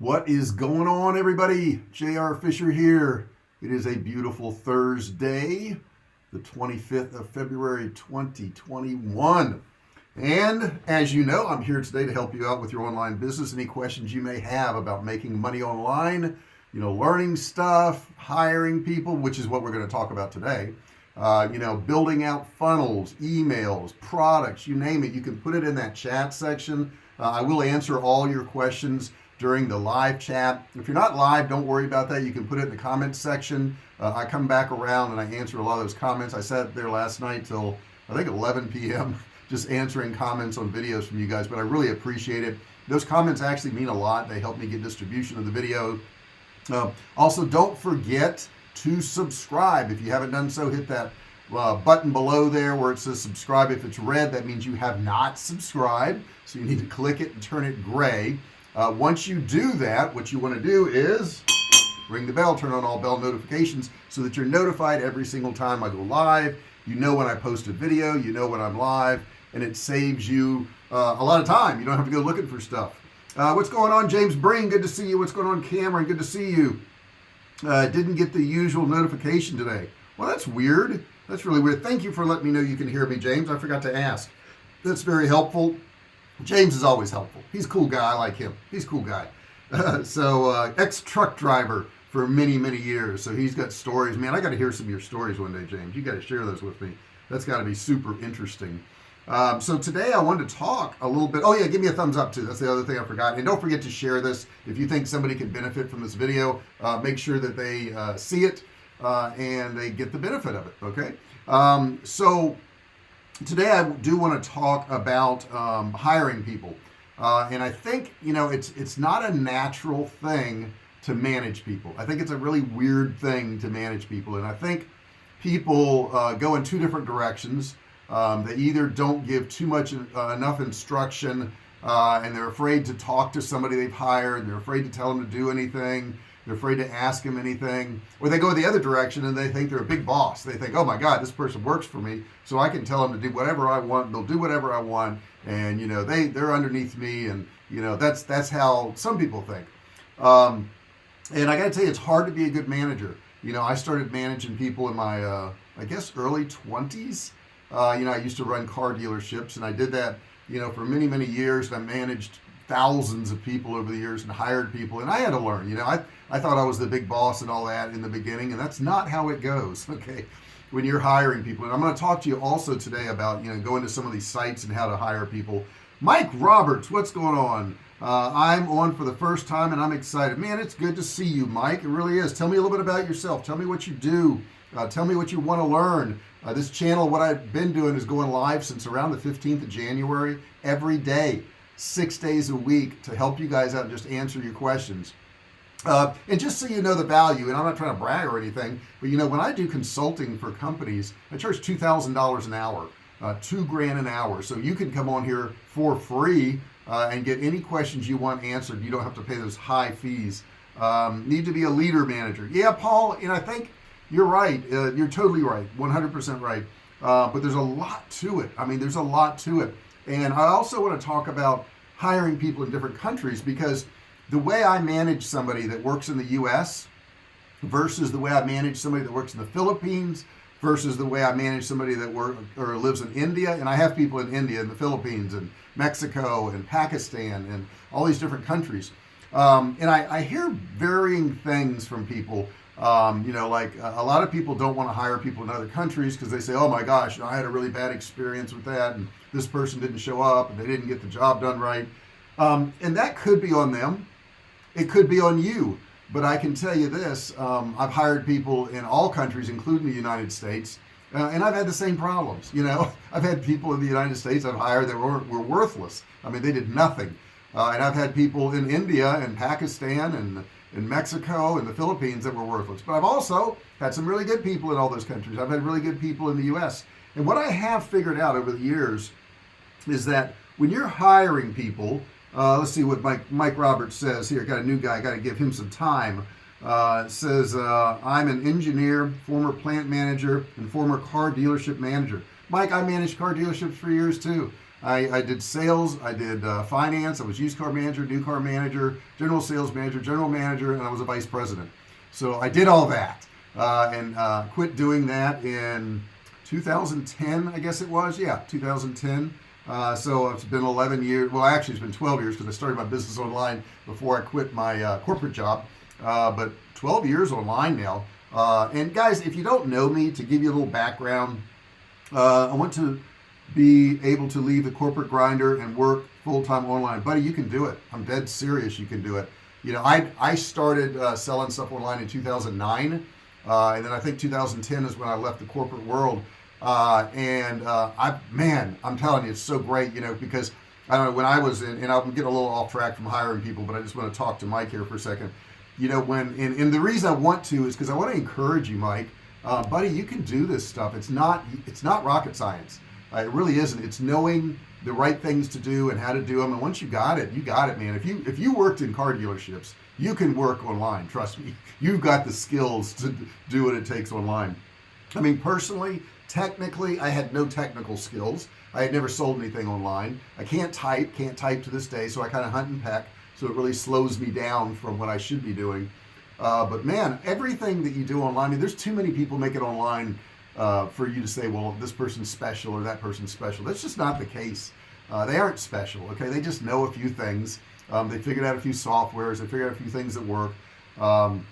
What is going on, everybody? J.R. Fisher here. It is a beautiful Thursday, the 25th of February 2021. And as you know, I'm here today to help you out with your online business. Any questions you may have about making money online, learning stuff, hiring people, which is what we're going to talk about today. Building out funnels, emails, products, you name it. You can put it in that chat section. I will answer all your questions during the live chat. If you're not live, don't worry about that. You can put it in the comments section. I come back around and I answer a lot of those comments. I sat there last night till I think 11 p.m. just answering comments on videos from you guys, but I really appreciate it. Those comments actually mean a lot. They help me get distribution of the video. Also, don't forget to subscribe. If you haven't done so, hit that button below there where it says subscribe. If it's red, that means you have not subscribed, so you need to click it and turn it gray. Once you do that, what you want to do is ring the bell, turn on all bell notifications so that you're notified every single time I go live. You know when I post a video, you know when I'm live, and it saves you a lot of time. You don't have to go looking for stuff. What's going on, James Breen? Good to see you. What's going on, Cameron? Good to see you. Didn't get the usual notification today. Well, that's weird. That's really weird. Thank you for letting me know you can hear me, James. I forgot to ask. That's very helpful. James is always helpful. He's a cool guy. I like him. He's a cool guy. Ex-truck driver for many, many years. So he's got stories. Man, I got to hear some of your stories one day, James. You got to share those with me. That's got to be super interesting. So today I wanted to talk a little bit. Oh yeah, give me a thumbs up too. That's the other thing I forgot. And don't forget to share this. If you think somebody can benefit from this video, make sure that they see it and they get the benefit of it. Okay. So today I do want to talk about hiring people. And I think, it's not a natural thing to manage people. I think it's a really weird thing to manage people. And I think people go in two different directions. They either don't give too much enough instruction and they're afraid to talk to somebody they've hired. They're afraid to tell them to do anything. They're afraid to ask them anything. Or they go the other direction and they think they're a big boss. They think, oh my God, this person works for me, so I can tell them to do whatever I want. They'll do whatever I want, and they're underneath me, and that's how some people think. And I got to tell you, it's hard to be a good manager. I started managing people in my early 20s. I used to run car dealerships, and I did that for many, many years. And I managed thousands of people over the years and hired people, and I had to learn. I thought I was the big boss and all that in the beginning, and that's not how it goes. Okay, when you're hiring people. And I'm going to talk to you also today about going to some of these sites and how to hire people. Mike Roberts, what's going on? I'm on for the first time and I'm excited. Man, it's good to see you, Mike. It really is. Tell me a little bit about yourself. Tell me what you do. Tell me what you want to learn. This channel, what I've been doing is going live since around the 15th of January every day, 6 days a week, to help you guys out and just answer your questions. And just so you know the value, and I'm not trying to brag or anything, but when I do consulting for companies, I charge $2,000 an hour, $2,000 an hour. So you can come on here for free and get any questions you want answered. You don't have to pay those high fees. Need to be a leader manager. Yeah, Paul, I think you're right. You're totally right. 100% right. But there's a lot to it. There's a lot to it. And I also want to talk about hiring people in different countries, because the way I manage somebody that works in the US versus the way I manage somebody that works in the Philippines versus the way I manage somebody that lives in India. And I have people in India and the Philippines and Mexico and Pakistan and all these different countries. And I hear varying things from people. Like a lot of people don't want to hire people in other countries because they say, oh my gosh, I had a really bad experience with that, and this person didn't show up and they didn't get the job done right. And that could be on them. It could be on you. But I can tell you this, I've hired people in all countries, including the United States, and I've had the same problems. I've had people in the United States I've hired that were worthless. They did nothing. And I've had people in India and Pakistan and in Mexico and the Philippines that were worthless. But I've also had some really good people in all those countries. I've had really good people in the US. And what I have figured out over the years is that when you're hiring people, let's see what Mike Roberts says here. Got a new guy, got to give him some time. Says, I'm an engineer, former plant manager, and former car dealership manager. Mike, I managed car dealerships for years too. I did sales, I did finance, I was used car manager, new car manager, general sales manager, general manager, and I was a vice president. So I did all that and quit doing that in 2010, I guess it was. Yeah, 2010. So it's been 11 years. Well, actually, it's been 12 years because I started my business online before I quit my corporate job. But 12 years online now. And guys, if you don't know me, to give you a little background, I want to be able to leave the corporate grinder and work full-time online. Buddy, you can do it. I'm dead serious. You can do it. You know, I started selling stuff online in 2009, and then I think 2010 is when I left the corporate world. Man, I'm telling you, it's so great, you know, because I don't know, when I was in, and I'll get a little off track from hiring people, but I just want to talk to Mike here for a second. You know, and the reason I want to is because I want to encourage you, Mike, buddy, you can do this stuff. It's not rocket science. It really isn't. It's knowing the right things to do and how to do them. And once you got it, man. If you worked in car dealerships, you can work online. Trust me, you've got the skills to do what it takes online. I mean, personally, technically, I had no technical skills. I had never sold anything online. I can't type to this day, so I kind of hunt and peck. So it really slows me down from what I should be doing. But man, everything that you do online, I mean, there's too many people make it online for you to say, well, this person's special or that person's special. That's just not the case. They aren't special, okay? They just know a few things. They figured out a few softwares. They figured out a few things that work. And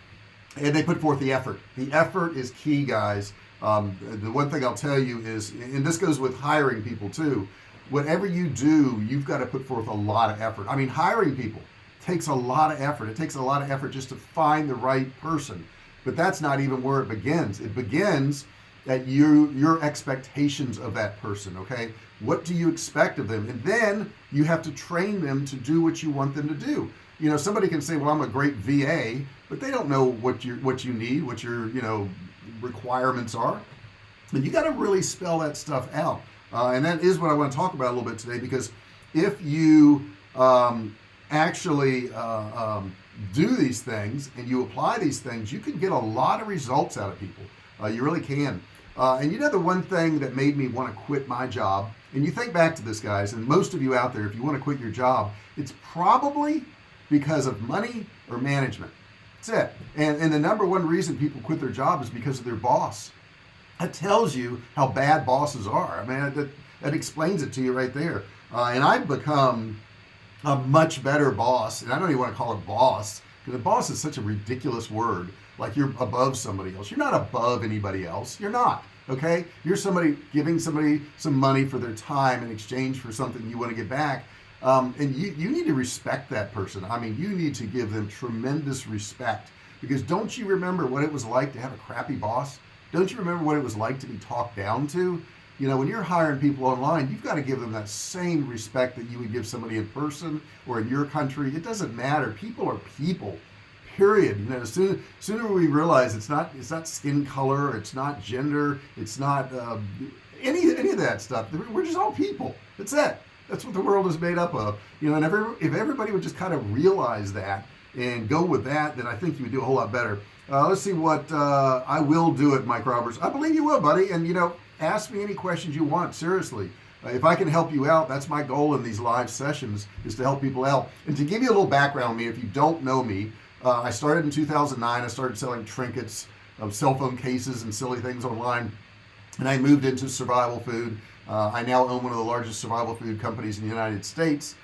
they put forth the effort. The effort is key, guys. The one thing I'll tell you is, and this goes with hiring people too, whatever you do, you've got to put forth a lot of effort. I mean, hiring people takes a lot of effort. It takes a lot of effort just to find the right person. But that's not even where it begins. It begins at your expectations of that person, okay? What do you expect of them? And then you have to train them to do what you want them to do. You know, somebody can say, well, I'm a great VA, but they don't know what you need, what your, you know, requirements are. And you got to really spell that stuff out. And that is what I want to talk about a little bit today, because if you actually do these things and you apply these things, you can get a lot of results out of people. You really can. And you know, the one thing that made me want to quit my job, and you think back to this, guys, and most of you out there, if you want to quit your job, it's probably because of money or management. That's it. And the number one reason people quit their job is because of their boss. That tells you how bad bosses are. I mean, that explains it to you right there. And I've become a much better boss, and I don't even want to call it boss, because a boss is such a ridiculous word, like you're above somebody else. You're not above anybody else. You're not, okay? You're somebody giving somebody some money for their time in exchange for something you want to get back. And you need to respect that person. I mean, you need to give them tremendous respect, because don't you remember what it was like to have a crappy boss? Don't you remember what it was like to be talked down to? You know, when you're hiring people online, you've got to give them that same respect that you would give somebody in person or in your country. It doesn't matter. People are people, period. You know, sooner we realize it's not skin color, it's not gender, it's not any of that stuff. We're just all people. That's it. That's what the world is made up of. You know, and if everybody would just kind of realize that and go with that, then I think you would do a whole lot better. Let's see what I will do it, Mike Roberts. I believe you will, buddy. And, you know, ask me any questions you want, seriously. If I can help you out, that's my goal in these live sessions, is to help people out. And to give you a little background on me, if you don't know me, I started in 2009. I started selling trinkets, cell phone cases, and silly things online. And I moved into survival food. I now own one of the largest survival food companies in the United States.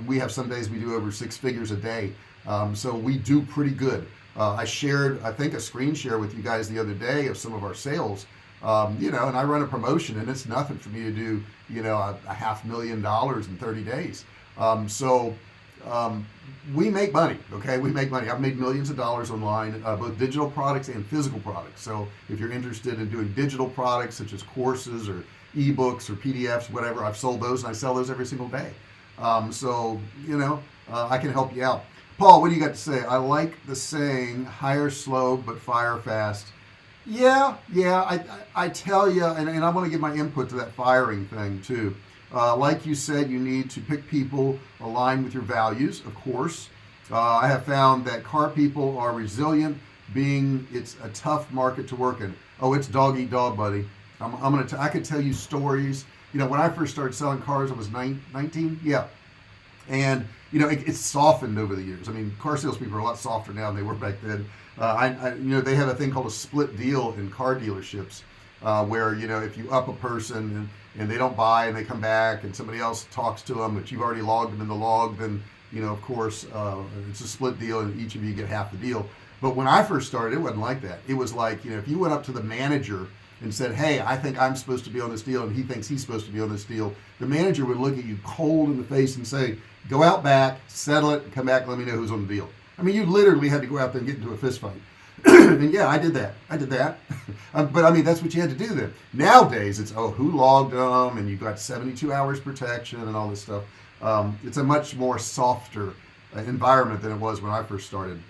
We have some days we do over 6 figures a day. So we do pretty good. I shared, I think, a screen share with you guys the other day of some of our sales. You know, and I run a promotion, and it's nothing for me to do, you know, a $500,000 in 30 days. We make money, okay? We make money. I've made millions of dollars online, both digital products and physical products. So if you're interested in doing digital products such as courses or ebooks or PDFs, whatever, I've sold those, and I sell those every single day. So, you know, I can help you out. Paul, what do you got to say? I like the saying, hire slow but fire fast. Yeah, I tell you, and I want to give my input to that firing thing too. Like you said, you need to pick people aligned with your values, of course. I have found that car people are resilient, being it's a tough market to work in. Oh, it's dog eat dog, buddy. I could tell you stories. When I first started selling cars, I was 19. Yeah. And it's softened over the years. I mean, car salespeople are a lot softer now than they were back then. They have a thing called a split deal in car dealerships, where if you up a person and they don't buy and they come back and somebody else talks to them, but you've already logged them in the log, then of course it's a split deal and each of you get half the deal. But when I first started, it wasn't like that. It was like if you went up to the manager and said, hey, I think I'm supposed to be on this deal and he thinks he's supposed to be on this deal, the manager would look at you cold in the face and say, go out back, settle it, come back, let me know who's on the deal. I mean, you literally had to go out there and get into a fist fight. And yeah, I did that. But I mean, that's what you had to do then. Nowadays, it's, who logged them, and you've got 72 hours protection and all this stuff. It's a much more softer environment than it was when I first started.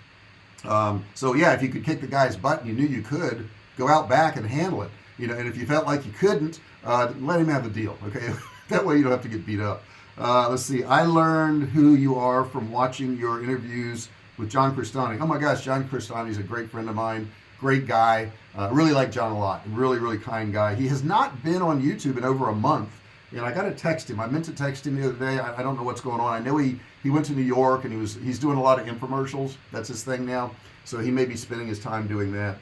So yeah, if you could kick the guy's butt and you knew you could, go out back and handle it. And if you felt like you couldn't, let him have the deal. Okay, that way you don't have to get beat up. Let's see. I learned who you are from watching your interviews with John Cristani. Oh my gosh, John Cristani is a great friend of mine. Great guy. Really like John a lot. Really, really kind guy. He has not been on YouTube in over a month. And I got to text him. I meant to text him the other day. I don't know what's going on. I know he went to New York and he's doing a lot of infomercials. That's his thing now. So he may be spending his time doing that.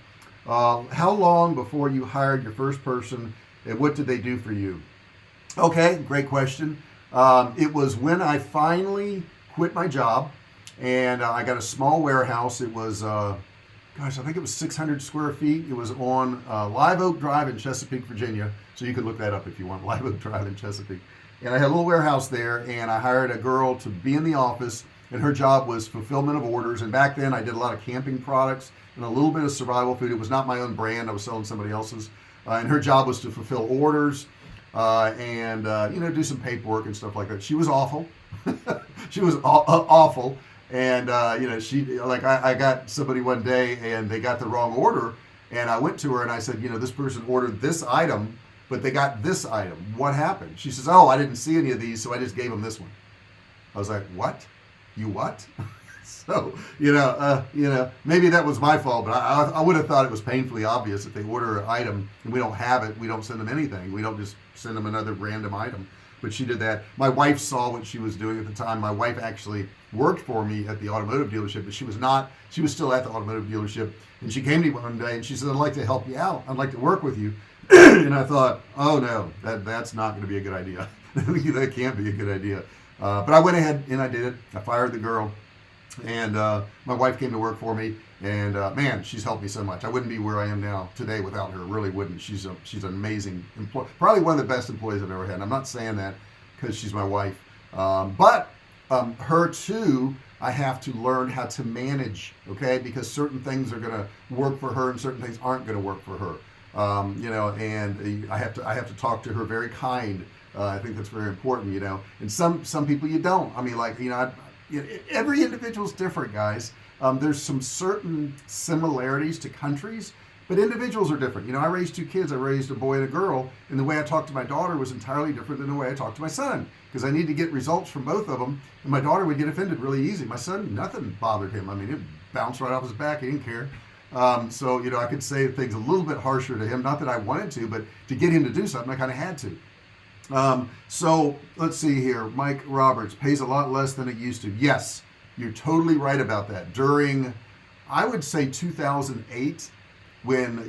How long before you hired your first person and what did they do for you? Okay, great question. It was when I finally quit my job and I got a small warehouse. It was, I think it was 600 square feet. It was on Live Oak Drive in Chesapeake, Virginia. So you can look that up if you want, Live Oak Drive in Chesapeake. And I had a little warehouse there, and I hired a girl to be in the office, and her job was fulfillment of orders. And back then I did a lot of camping products and a little bit of survival food. It was not my own brand. I was selling somebody else's. And her job was to fulfill orders and do some paperwork and stuff like that. She was awful. She was awful. And I got somebody one day and they got the wrong order, and I went to her and I said, this person ordered this item, but they got this item. What happened? She says, I didn't see any of these, so I just gave them this one. I was like, what? You what? So, maybe that was my fault, but I would have thought it was painfully obvious. If they order an item and we don't have it, we don't send them anything. We don't just send them another random item. But she did that. My wife saw what she was doing at the time. My wife actually worked for me at the automotive dealership, but she was still at the automotive dealership. And she came to me one day and she said, I'd like to help you out. I'd like to work with you. And I thought, oh no, that's not going to be a good idea. That can't be a good idea. But I went ahead and I did it. I fired the girl. And my wife came to work for me, and man, she's helped me so much. I wouldn't be where I am now today without her. Really wouldn't. She's an amazing employee, probably one of the best employees I've ever had. And I'm not saying that because she's my wife, but her too. I have to learn how to manage, okay? Because certain things are going to work for her, and certain things aren't going to work for her. And I have to talk to her very kind. I think that's very important, And some people you don't. I mean, every individual's different, guys. There's some certain similarities to countries, but individuals are different. I raised two kids. I raised a boy and a girl, and the way I talked to my daughter was entirely different than the way I talked to my son, because I need to get results from both of them, and my daughter would get offended really easy. My son, nothing bothered him. I mean, it bounced right off his back. He didn't care. So I could say things a little bit harsher to him, not that I wanted to, but to get him to do something, I kind of had to. So let's see here. Mike Roberts, pays a lot less than it used to. Yes, you're totally right about that. During, I would say 2008, when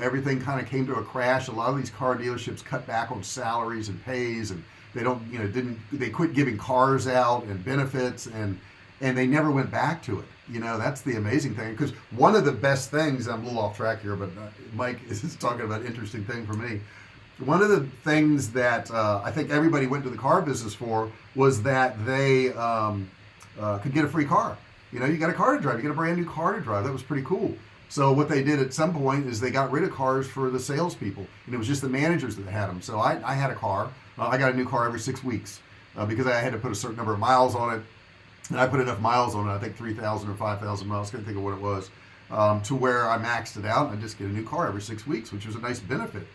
everything kind of came to a crash, a lot of these car dealerships cut back on salaries and pays, and they quit giving cars out and benefits, and they never went back to it. That's the amazing thing, because one of the best things, I'm a little off track here, but Mike is talking about an interesting thing for me. One of the things that I think everybody went to the car business for was that they could get a free car. You got a car to drive. You got a brand new car to drive. That was pretty cool. So what they did at some point is they got rid of cars for the salespeople, and it was just the managers that had them. So I had a car. I got a new car every 6 weeks because I had to put a certain number of miles on it. And I put enough miles on it, I think 3,000 or 5,000 miles, I couldn't think of what it was, to where I maxed it out, and I just get a new car every 6 weeks, which was a nice benefit.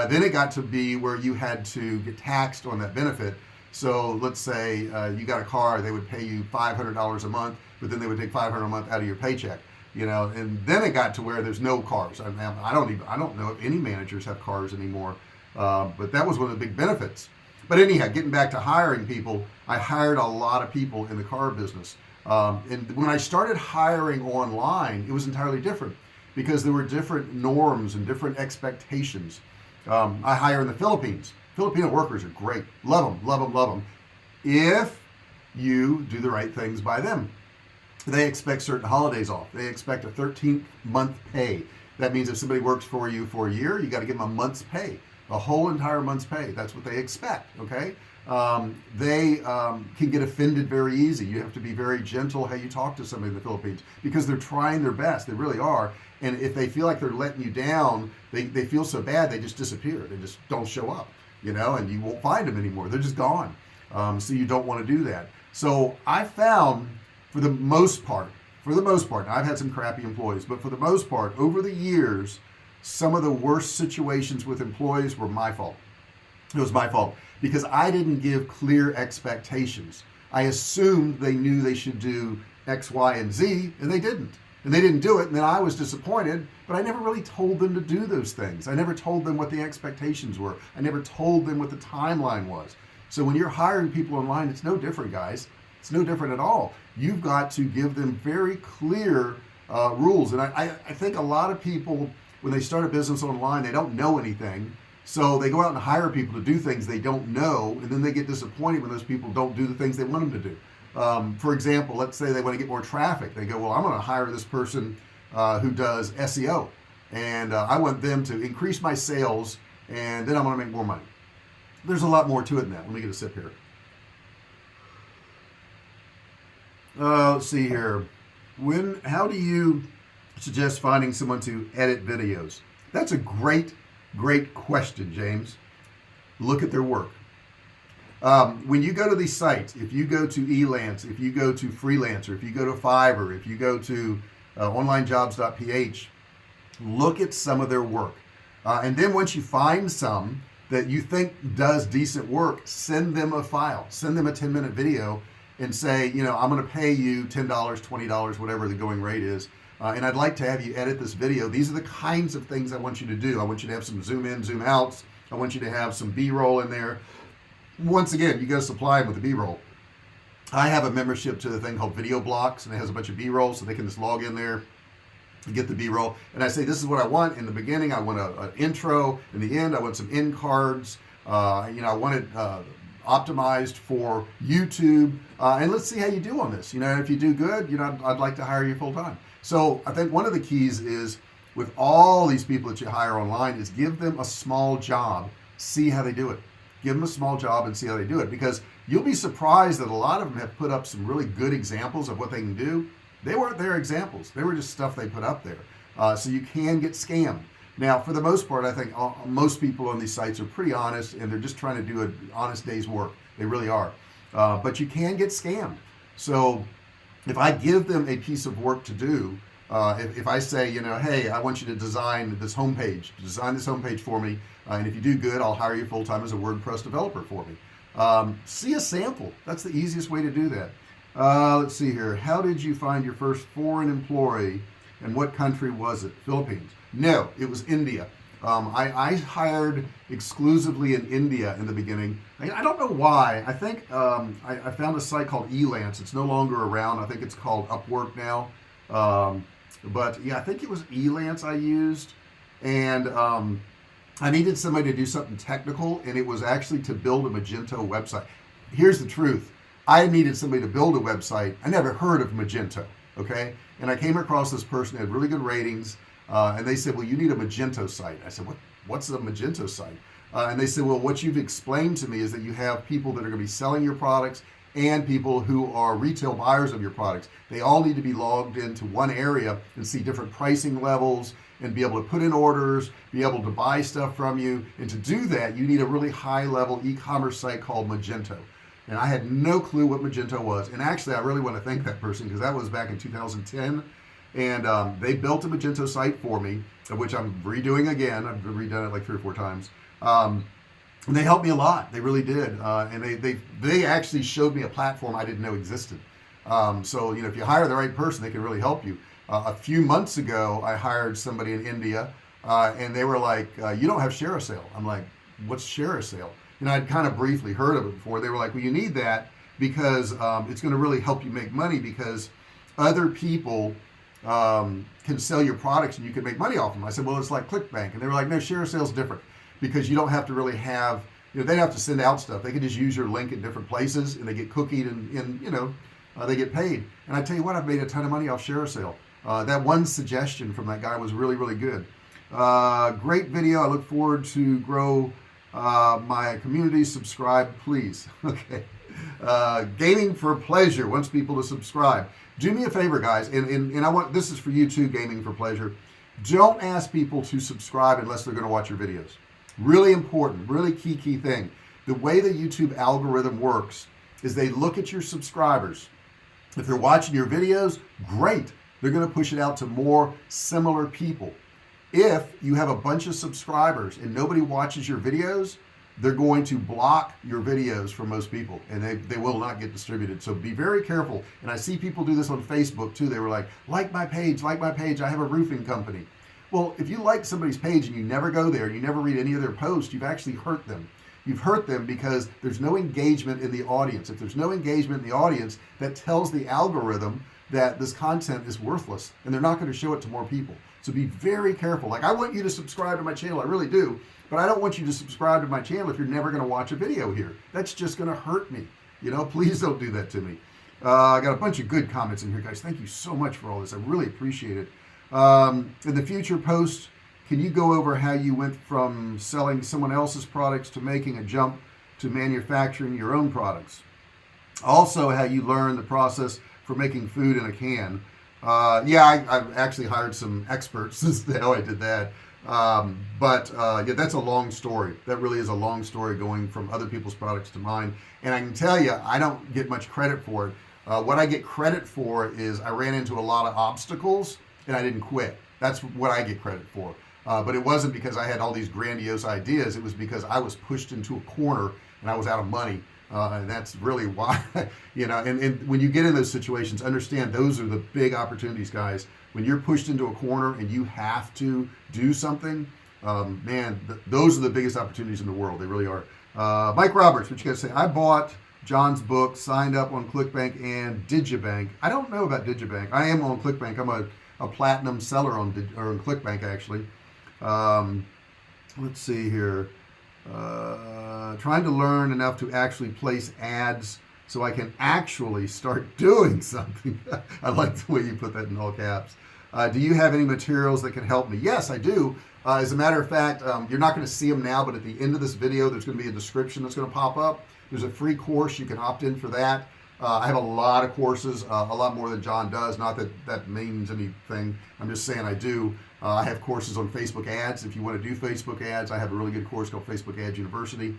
Then it got to be where you had to get taxed on that benefit. So let's say you got a car, they would pay you $500 a month, but then they would take $500 a month out of your paycheck. And then it got to where there's no cars. I don't know if any managers have cars anymore. But that was one of the big benefits. But anyhow, getting back to hiring people, I hired a lot of people in the car business. And when I started hiring online, it was entirely different because there were different norms and different expectations. I hire in the Philippines. Filipino workers are great. Love them, love them, love them. If you do the right things by them. They expect certain holidays off. They expect a 13th month pay. That means if somebody works for you for a year, you got to give them a month's pay, a whole entire month's pay. That's what they expect, okay? They can get offended very easy. You have to be very gentle how you talk to somebody in the Philippines because they're trying their best. They really are. And if they feel like they're letting you down, they feel so bad, they just disappear. They just don't show up, and you won't find them anymore. They're just gone. So you don't want to do that. So I found for the most part, now I've had some crappy employees, but for the most part, over the years, some of the worst situations with employees were my fault. It was my fault because I didn't give clear expectations. I assumed they knew they should do X, Y, and Z, and they didn't. And they didn't do it, and then I was disappointed, but I never really told them to do those things. I never told them what the expectations were. I never told them what the timeline was. So when you're hiring people online, it's no different, guys. It's no different at all. You've got to give them very clear rules. And I think a lot of people, when they start a business online, they don't know anything. So they go out and hire people to do things they don't know, and then they get disappointed when those people don't do the things they want them to do. For example, let's say they want to get more traffic. They go, well, I'm going to hire this person who does SEO, and I want them to increase my sales, and then I'm going to make more money. There's a lot more to it than that. Let me get a sip here. Let's see here. How do you suggest finding someone to edit videos? That's a great question, James. Look at their work. When you go to these sites, if you go to Elance, if you go to Freelancer, if you go to Fiverr, if you go to onlinejobs.ph, look at some of their work. And then once you find some that you think does decent work, send them a file, send them a 10-minute video and say, I'm going to pay you $10, $20, whatever the going rate is. And I'd like to have you edit this video. These are the kinds of things I want you to do. I want you to have some zoom in, zoom outs. I want you to have some B-roll in there. Once again, you got to supply them with the B-roll. I have a membership to the thing called Video Blocks, and it has a bunch of B-roll, so they can just log in there and get the B-roll. And I say, this is what I want. In the beginning, I want an intro. In the end, I want some end cards. I want it optimized for YouTube. And let's see how you do on this. If you do good, I'd like to hire you full time. So I think one of the keys is with all these people that you hire online is give them a small job, see how they do it. Give them a small job and see how they do it, because you'll be surprised that a lot of them have put up some really good examples of what they can do. They weren't their examples. They were just stuff they put up there. So you can get scammed. Now, for the most part, I think most people on these sites are pretty honest, and they're just trying to do an honest day's work. They really are. But you can get scammed. So if I give them a piece of work to do, if I say, hey, I want you to design this homepage for me, and if you do good, I'll hire you full-time as a WordPress developer for me. See a sample. That's the easiest way to do that. Let's see here. How did you find your first foreign employee, and what country was it? Philippines. No, it was India. I hired exclusively in India in the beginning. I don't know why. I think I found a site called Elance. It's no longer around. I think it's called Upwork now. But yeah, I think it was Elance I used. And I needed somebody to do something technical, and it was actually to build a Magento website. Here's the truth. I needed somebody to build a website. I never heard of Magento, okay? And I came across this person who had really good ratings, and they said, well, you need a Magento site. I said, what's a Magento site? And they said, well, what you've explained to me is that you have people that are going to be selling your products and people who are retail buyers of your products. They all need to be logged into one area and see different pricing levels and be able to put in orders, be able to buy stuff from you. And to do that, you need a really high-level e-commerce site called Magento. And I had no clue what Magento was. And actually, I really want to thank that person, because that was back in 2010. And they built a Magento site for me, which I'm redoing again. I've redone it like 3 or 4 times. And they helped me a lot. They really did. And they actually showed me a platform I didn't know existed. So, if you hire the right person, they can really help you. A few months ago, I hired somebody in India, and they were like, you don't have ShareASale. I'm like, what's share a sale? And I'd kind of briefly heard of it before. They were like, well, you need that because it's going to really help you make money, because other people can sell your products and you can make money off them. I said, well, it's like ClickBank. And they were like, no, share a sale is different, because you don't have to really have, they don't have to send out stuff. They can just use your link in different places, and they get cookied, and they get paid. And I tell you what, I've made a ton of money off share a sale. That one suggestion from that guy was really, really good. Great video. I look forward to grow my community. Subscribe, please. Okay. Gaming for pleasure wants people to subscribe. Do me a favor, guys, and I want, this is for you too, Gaming for Pleasure. Don't ask people to subscribe unless they're going to watch your videos. Really important, really key thing. The way the YouTube algorithm works is they look at your subscribers. If they're watching your videos, great. They're going to push it out to more similar people. If you have a bunch of subscribers and nobody watches your videos, they're going to block your videos for most people, and they will not get distributed. So be very careful. And I see people do this on Facebook too. They were like my page, I have a roofing company. Well, if you like somebody's page and you never go there and you never read any of their posts, you've actually hurt them. You've hurt them because there's no engagement in the audience. If there's no engagement in the audience, that tells the algorithm that this content is worthless, and they're not going to show it to more people. So be very careful. Like, I want you to subscribe to my channel, I really do, but I don't want you to subscribe to my channel if you're never going to watch a video here. That's just going to hurt me. Please don't do that to me. I got a bunch of good comments in here, guys. Thank you so much for all this. I really appreciate it. In the future post, can you go over how you went from selling someone else's products to making a jump to manufacturing your own products? Also, how you learn the process for making food in a can. I've actually hired some experts as to how I did that. Yeah, that's a long story. That really is a long story, going from other people's products to mine. And I can tell you, I don't get much credit for it. What I get credit for is I ran into a lot of obstacles and I didn't quit. That's what I get credit for. But it wasn't because I had all these grandiose ideas. It was because I was pushed into a corner and I was out of money. And that's really why, and when you get in those situations, understand those are the big opportunities, guys. When you're pushed into a corner and you have to do something, those are the biggest opportunities in the world. They really are. Mike Roberts, what you got to say? I bought John's book, signed up on ClickBank and Digibank. I don't know about Digibank. I am on ClickBank. I'm a platinum seller on ClickBank, actually. Let's see here. Trying to learn enough to actually place ads so I can actually start doing something. I like the way you put that in all caps. Do you have any materials that can help me? Yes, I do. As a matter of fact, you're not going to see them now, but at the end of this video, there's going to be a description that's going to pop up. There's a free course. You can opt in for that. I have a lot of courses, a lot more than John does. Not that that means anything. I'm just saying I do. I have courses on Facebook ads. If you want to do Facebook ads, I have a really good course called Facebook Ads University.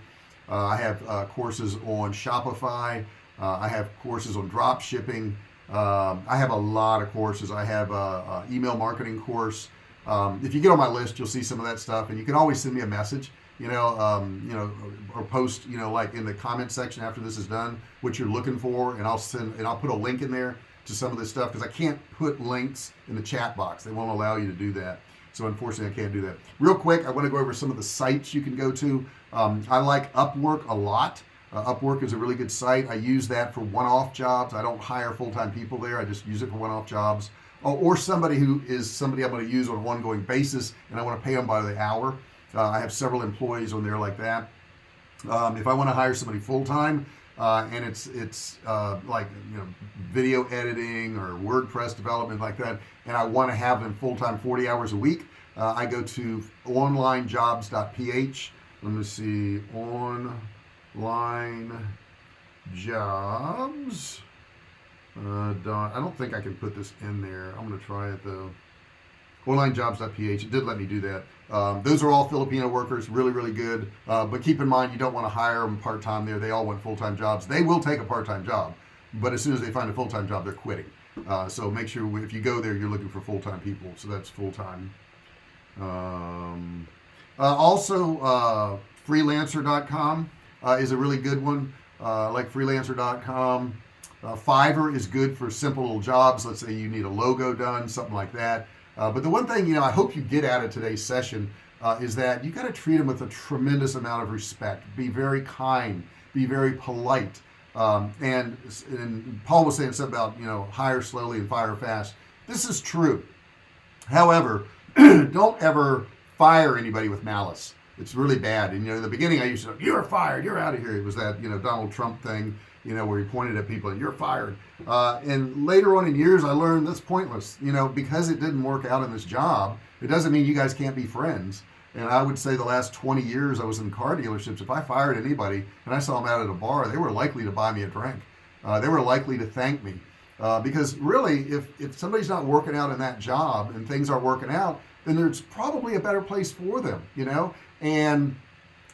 I have courses on Shopify. I have courses on drop shipping. I have a lot of courses. I have a email marketing course. If you get on my list, you'll see some of that stuff, and you can always send me a message, or post, like in the comment section after this is done, what you're looking for, and I'll put a link in there to some of this stuff, because I can't put links in the chat box. They won't allow you to do that. So unfortunately, I can't do that. Real quick, I want to go over some of the sites you can go to. I like Upwork a lot. Upwork is a really good site. I use that for one-off jobs. I don't hire full-time people there. I just use it for one-off jobs. Or somebody I'm going to use on an ongoing basis, and I want to pay them by the hour. I have several employees on there like that. If I want to hire somebody full-time, and it's like video editing or WordPress development like that, and I want to have them full-time 40 hours a week, I go to onlinejobs.ph. Let me see, online jobs. I don't think I can put this in there. I'm going to try it though. onlinejobs.ph. It did let me do that. Those are all Filipino workers, really, really good. But keep in mind, you don't want to hire them part-time there. They all want full-time jobs. They will take a part-time job, but as soon as they find a full-time job, they're quitting. So make sure if you go there, you're looking for full-time people. So that's full-time. Also, freelancer.com is a really good one. Like freelancer.com. Fiverr is good for simple little jobs. Let's say you need a logo done, something like that. But the one thing, I hope you get out of today's session, is that you got to treat them with a tremendous amount of respect. Be very kind. Be very polite. And Paul was saying something about, hire slowly and fire fast. This is true. However, don't ever fire anybody with malice. It's really bad. And in the beginning I used to, you're fired, you're out of here. It was that Donald Trump thing, where he pointed at people and you're fired. And later on in years I learned that's pointless. Because it didn't work out in this job, it doesn't mean you guys can't be friends. And I would say the last 20 years I was in car dealerships, if I fired anybody and I saw them out at a bar, they were likely to buy me a drink. They were likely to thank me. Because really, if somebody's not working out in that job and things aren't working out, then there's probably a better place for them, And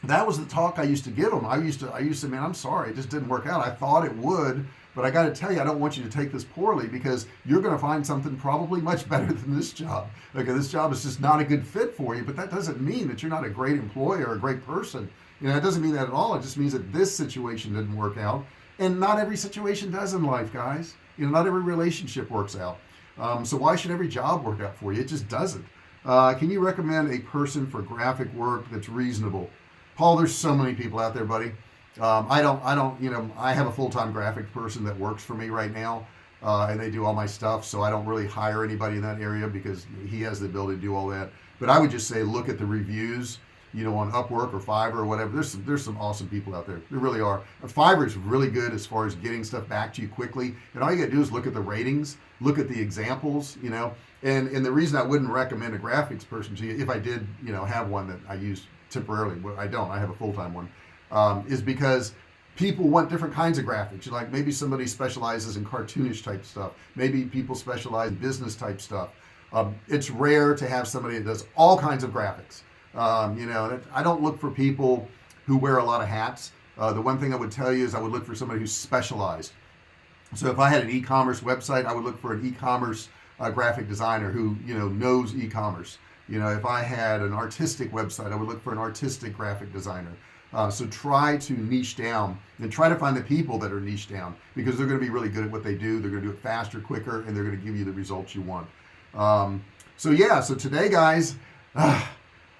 that was the talk I used to give them. I used to say, man, I'm sorry, it just didn't work out. I thought it would, but I got to tell you, I don't want you to take this poorly, because you're going to find something probably much better than this job. Okay, this job is just not a good fit for you, but that doesn't mean that you're not a great employee or a great person. It doesn't mean that at all. It just means that this situation didn't work out. And not every situation does in life, guys. Not every relationship works out. So why should every job work out for you? It just doesn't. Can you recommend a person for graphic work that's reasonable? Paul, there's so many people out there, buddy. I have a full-time graphic person that works for me right now, and they do all my stuff, so I don't really hire anybody in that area because he has the ability to do all that. But I would just say look at the reviews, on Upwork or Fiverr or whatever. There's some awesome people out there. There really are. Fiverr is really good as far as getting stuff back to you quickly, and all you gotta do is look at the ratings, look at the examples, and the reason I wouldn't recommend a graphics person to you, if I did, have one that I use temporarily, but I don't, I have a full-time one, is because people want different kinds of graphics. Like maybe somebody specializes in cartoonish type stuff. Maybe people specialize in business type stuff. It's rare to have somebody that does all kinds of graphics. I don't look for people who wear a lot of hats. The one thing I would tell you is I would look for somebody who's specialized. So if I had an e-commerce website, I would look for an e-commerce graphic designer who knows e-commerce. If I had an artistic website, I would look for an artistic graphic designer. So try to niche down and try to find the people that are niche down, because they're going to be really good at what they do. They're going to do it faster, quicker, and they're going to give you the results you want. So today, guys,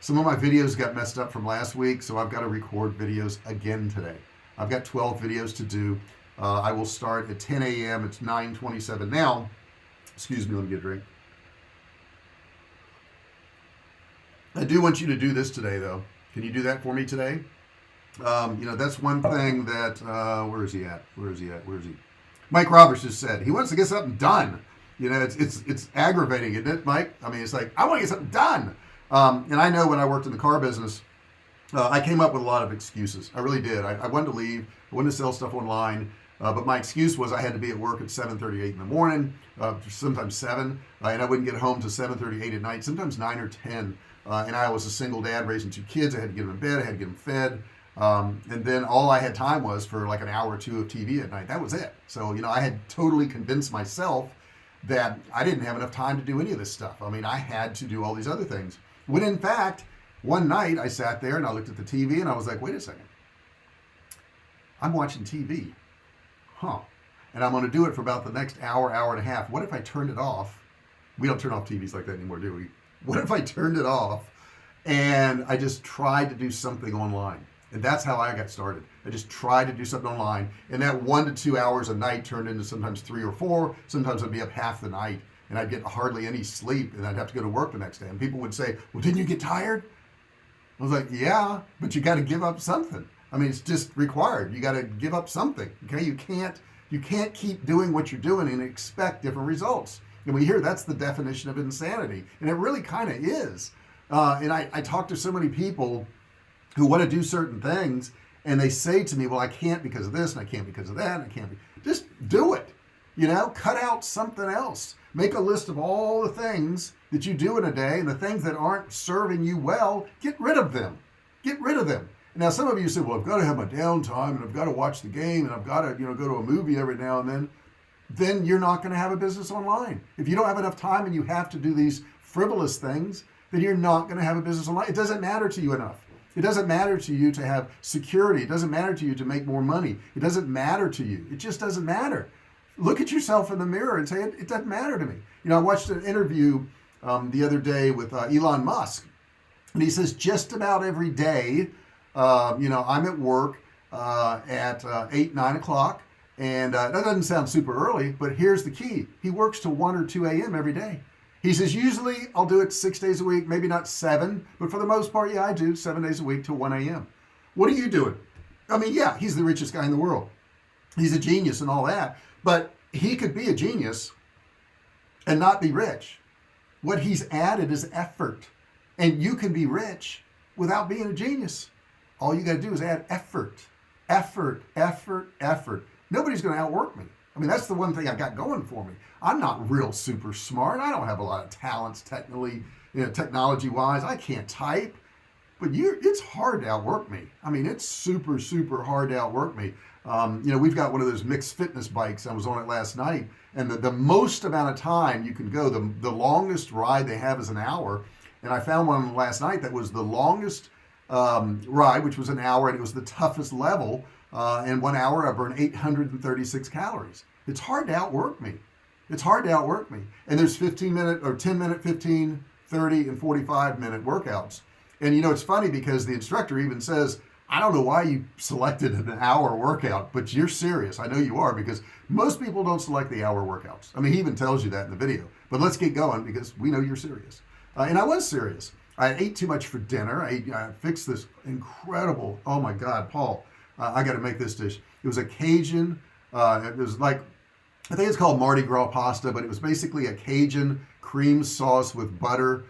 some of my videos got messed up from last week, so I've got to record videos again today. I've got 12 videos to do. I will start at 10 a.m. It's 9:27 now. Excuse me, let me get a drink. I do want you to do this today, though. Can you do that for me today? That's one thing that, where is he at? Mike Roberts just said, he wants to get something done. It's aggravating, isn't it, Mike? I mean, it's like, I want to get something done. And I know when I worked in the car business, I came up with a lot of excuses. I really did. I wanted to leave. I wanted to sell stuff online. But my excuse was I had to be at work at 7:38 in the morning, sometimes 7, and I wouldn't get home to 7:38 at night, sometimes 9 or 10. And I was a single dad raising 2 kids. I had to get them in bed. I had to get them fed. And then all I had time was for like an hour or two of TV at night. That was it. So, I had totally convinced myself that I didn't have enough time to do any of this stuff. I mean, I had to do all these other things. When in fact, one night I sat there and I looked at the TV and I was like, wait a second. I'm watching TV. And I'm going to do it for about the next hour and a half. What if I turned it off? We don't turn off TVs like that anymore, do we? What if I turned it off and I just tried to do something online? And that's how I got started. I just tried to do something online, and that 1 to 2 hours a night turned into sometimes 3 or 4. Sometimes I'd be up half the night, and I'd get hardly any sleep, and I'd have to go to work the next day. And people would say, well, didn't you get tired? I was like, yeah, but you got to give up something. I mean, it's just required. You got to give up something. Okay, you can't keep doing what you're doing and expect different results. And we hear that's the definition of insanity, and it really kind of is. And I talk to so many people who want to do certain things, and they say to me, well, I can't because of this, and I can't because of that, and I can't. Just do it. Cut out something else. Make a list of all the things that you do in a day, and the things that aren't serving you well, get rid of them. Get rid of them. Now, some of you say, well, I've got to have my downtime, and I've got to watch the game, and I've got to, go to a movie every now and then you're not going to have a business online. If you don't have enough time and you have to do these frivolous things, then you're not going to have a business online. It doesn't matter to you enough. It doesn't matter to you to have security. It doesn't matter to you to make more money. It doesn't matter to you. It just doesn't matter. Look at yourself in the mirror and say, it doesn't matter to me. I watched an interview the other day with Elon Musk. And he says, just about every day, I'm at work at 8, 9 o'clock. And that doesn't sound super early, but here's the key. He works till 1 or 2 a.m. every day. He says, usually I'll do it 6 days a week, maybe not 7, but for the most part, yeah, I do 7 days a week till 1 a.m. What are you doing? I mean, yeah, he's the richest guy in the world. He's a genius and all that, but he could be a genius and not be rich. What he's added is effort. And you can be rich without being a genius. All you got to do is add effort. Effort, effort, effort. Nobody's going to outwork me. I mean, that's the one thing I've got going for me. I'm not real super smart. I don't have a lot of talents technology-wise. I can't type. But it's hard to outwork me. I mean, it's super, super hard to outwork me. We've got one of those mixed fitness bikes. I was on it last night. And the most amount of time you can go, the longest ride they have is an hour. And I found one last night that was the longest ride, which was an hour, and it was the toughest level. In 1 hour, I burned 836 calories. It's hard to outwork me. It's hard to outwork me. And there's 15-minute or 10-minute, 15, 30, and 45-minute workouts. And it's funny because the instructor even says, I don't know why you selected an hour workout, but you're serious. I know you are, because most people don't select the hour workouts. I mean, he even tells you that in the video. But let's get going, because we know you're serious. And I was serious. I ate too much for dinner. I fixed this incredible, oh my God, Paul, I got to make this dish. It was a Cajun, it was like, I think it's called Mardi Gras pasta, but it was basically a Cajun cream sauce with butter,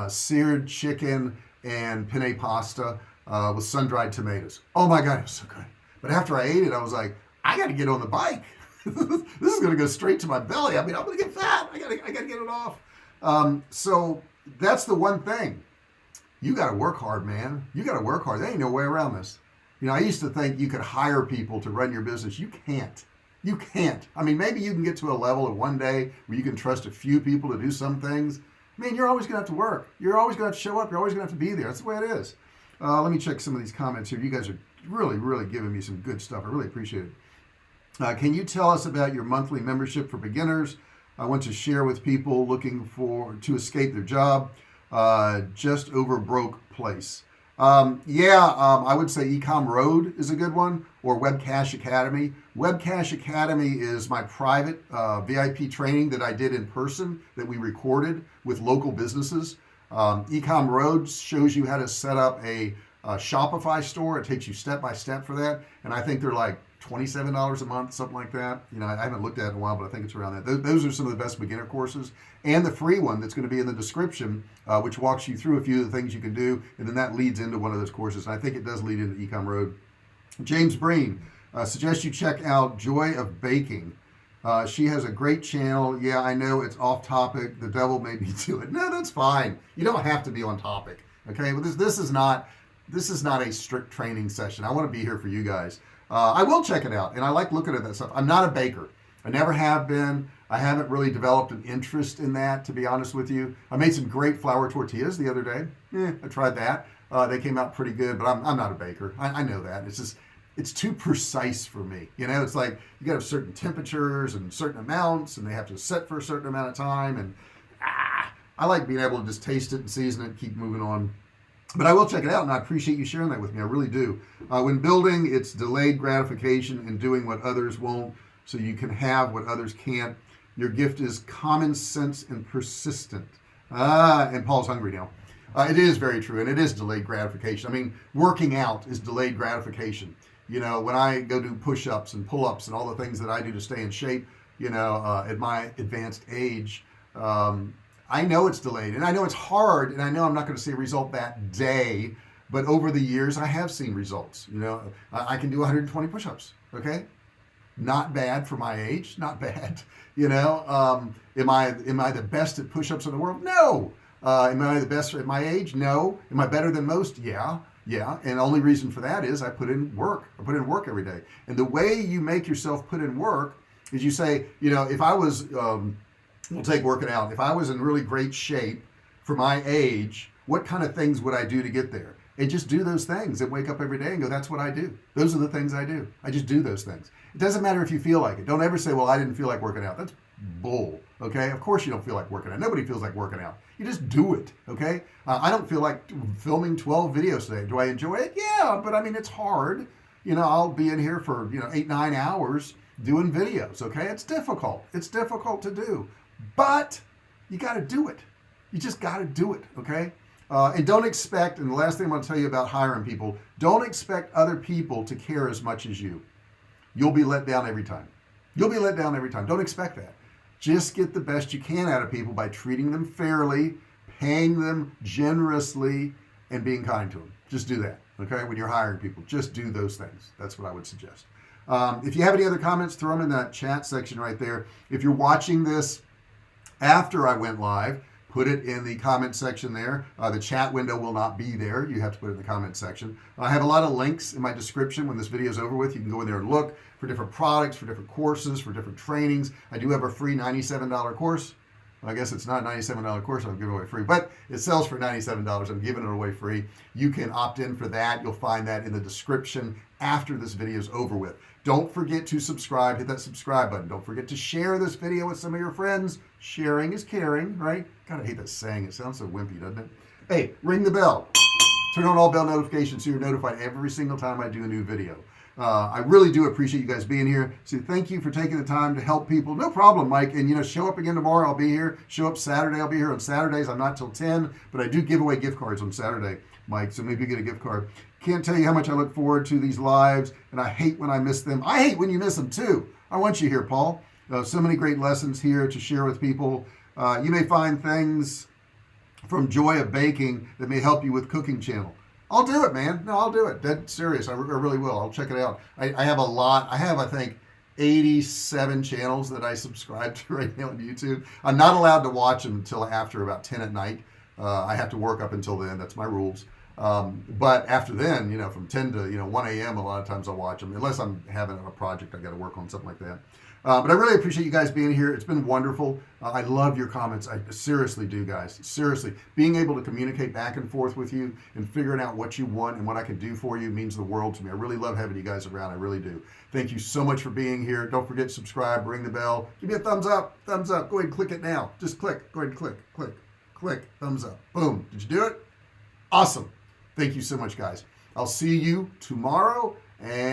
seared chicken, and penne pasta with sun-dried tomatoes. Oh my God, it was so good. But after I ate it, I was like, I got to get on the bike. This is going to go straight to my belly. I mean, I'm going to get fat. I got to get it off. So that's the one thing. You got to work hard, man. You got to work hard. There ain't no way around this. I used to think you could hire people to run your business. You can't. You can't. I mean, maybe you can get to a level of one day where you can trust a few people to do some things. Man, you're always going to have to work. You're always going to have to show up. You're always going to have to be there. That's the way it is. Let me check some of these comments here. You guys are really, really giving me some good stuff. I really appreciate it. Can you tell us about your monthly membership for beginners? I want to share with people looking to escape their job. Just over broke place. I would say Ecom Road is a good one, or Webcash Academy. Webcash Academy is my private VIP training that I did in person that we recorded with local businesses. Ecom Road shows you how to set up a Shopify store. It takes you step by step for that, and I think they're like $27 a month, something like that. I haven't looked at it in a while, but I think it's around that. Those are some of the best beginner courses, and the free one that's going to be in the description, which walks you through a few of the things you can do, and then that leads into one of those courses. And I think it does lead into Ecom Road. James Breen suggests you check out Joy of Baking. She has a great channel. Yeah, I know it's off topic. The devil made me do it. No, that's fine. You don't have to be on topic. Okay, but this is not a strict training session. I want to be here for you guys. I will check it out, and I like looking at that stuff. I'm not a baker. I never have been. I haven't really developed an interest in that, to be honest with you. I made some great flour tortillas the other day. I tried that. They came out pretty good, but I'm not a baker. I know that. It's too precise for me. It's like you got to have certain temperatures and certain amounts, and they have to set for a certain amount of time. And I like being able to just taste it and season it and keep moving on. But I will check it out, and I appreciate you sharing that with me. I really do. When building, it's delayed gratification and doing what others won't so you can have what others can't. Your gift is common sense and persistent. And Paul's hungry now. It is very true, and it is delayed gratification. I mean, working out is delayed gratification. When I go do push-ups and pull-ups and all the things that I do to stay in shape, at my advanced age, I know it's delayed, and I know it's hard, and I know I'm not going to see a result that day, but over the years I have seen results. I can do 120 push-ups. Okay, not bad for my age, not bad. Am I the best at push-ups in the world? No. Am I the best at my age? No. Am I better than most? Yeah. And the only reason for that is I put in work. I put in work every day, and the way you make yourself put in work is you say, if I was we'll take working out. If I was in really great shape for my age, what kind of things would I do to get there? And just do those things and wake up every day and go, that's what I do. Those are the things I do. I just do those things. It doesn't matter if you feel like it. Don't ever say, well, I didn't feel like working out. That's bull. Okay, of course you don't feel like working out. Nobody feels like working out. You just do it. Okay, I don't feel like filming 12 videos today. Do I enjoy it? Yeah, but I mean, it's hard. I'll be in here for 8-9 hours doing videos. Okay, it's difficult. It's difficult to do, but you got to do it. You just got to do it. Okay. And don't expect, and the last thing I'm going to tell you about hiring people, don't expect other people to care as much as you. You'll be let down every time. You'll be let down every time. Don't expect that. Just get the best you can out of people by treating them fairly, paying them generously, and being kind to them. Just do that. Okay, when you're hiring people, just do those things. That's what I would suggest. If you have any other comments, throw them in that chat section right there. If you're watching this after I went live, put it in the comment section there. The chat window will not be there. You have to put it in the comment section. I have a lot of links in my description. When this video is over with, you can go in there and look for different products, for different courses, for different trainings. I do have a free $97 course. I guess it's not a $97 course I'm giving away free, but it sells for $97. I'm giving it away free. You can opt in for that. You'll find that in the description after this video is over with. Don't forget to subscribe. Hit that subscribe button. Don't forget to share this video with some of your friends. Sharing is caring, right? God, I hate that saying. It sounds so wimpy, doesn't it? Hey, ring the bell. Turn on all bell notifications so you're notified every single time I do a new video. I really do appreciate you guys being here. So thank you for taking the time to help people. No problem, Mike. And show up again tomorrow. I'll be here. Show up Saturday. I'll be here on Saturdays. I'm not till 10, but I do give away gift cards on Saturday, Mike. So maybe you get a gift card. Can't tell you how much I look forward to these lives, and I hate when I miss them. I hate when you miss them too. I want you here, Paul. So many great lessons here to share with people. You may find things from Joy of Baking that may help you with cooking channel. I'll do it, man. No, I'll do it. Dead serious. I really will. I'll check it out. I have a lot. I have, I think, 87 channels that I subscribe to right now on YouTube. I'm not allowed to watch them until after about 10 at night. I have to work up until then. That's my rules. But after then, from 10 to 1 a.m. a lot of times I'll watch them, unless I'm having a project I got to work on, something like that. But I really appreciate you guys being here. It's been wonderful. I love your comments. I seriously do, guys. Seriously, being able to communicate back and forth with you and figuring out what you want and what I can do for you means the world to me. I really love having you guys around. I really do. Thank you so much for being here. Don't forget to subscribe, ring the bell, give me a thumbs up. Thumbs up. Go ahead and click it now. Just click. Go ahead and click. Thumbs up. Boom. Did you do it? Awesome. Thank you so much, guys. I'll see you tomorrow. And